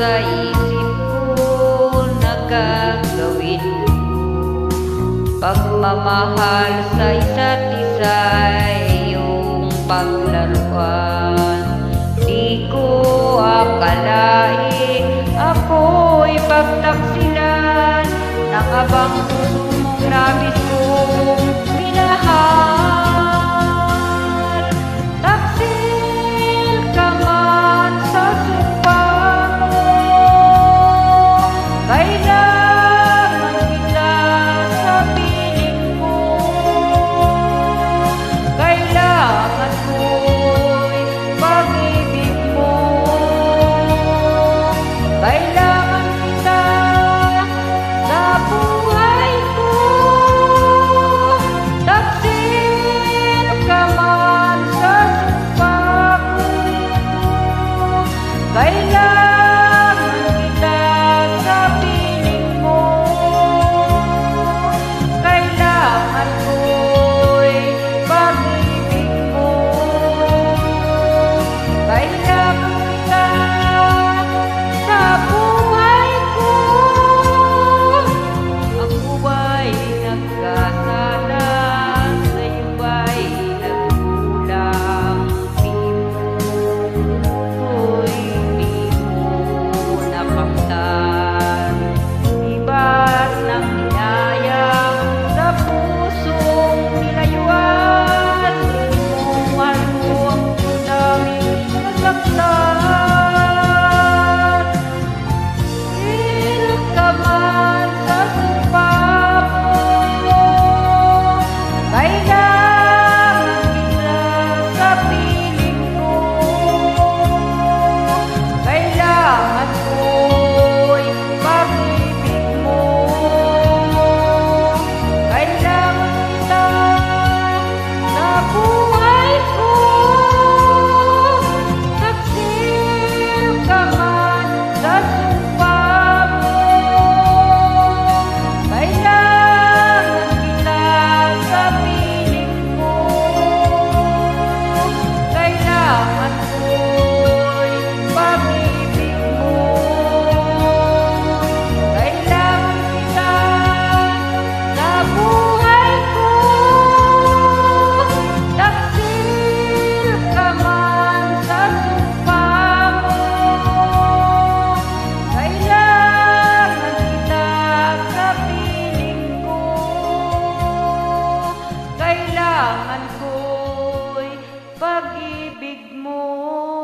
sa isip ko na gagawin ko. Pagmamahal sa isa't isa ay iyong paglaruan. Di ko akalain ako'y pagtaksilan ng abang puso mong labis kong minahal. Taksil ka man sa sumpa mo, kailangan kita sa piling ko. Kailangan ko'y pag-ibig mo, kailangan kita sa buhay ko. Taksil ka man sa sumpa ko, kailangan kita sa piling mo. Kailangan ko'y pag-ibig mo, kailangan kita sa buhay ko. Ako ba'y nagkasala, sa'yo ba'y nagkulang? Ko'y di mo napaktan. Ibas ng hinayang sa pusong nilayuan. Inuman mo ang daming nasaktan. Taksil ka man sa sumpa mo, kailangan kita sa piling ko. Kailangan ko'y pag-ibig mo, kailangan kita sa buhay ko. Taksil ka man sa sumpa mo, kailangan kita sa piling ko. Kailangan ko'y pag-ibig mo, kailangan kita sa buhay ko. Taksil ka man sa sumpa mo, kailangan kita sa piling ko. Kailangan ko'y pag-ibig mo.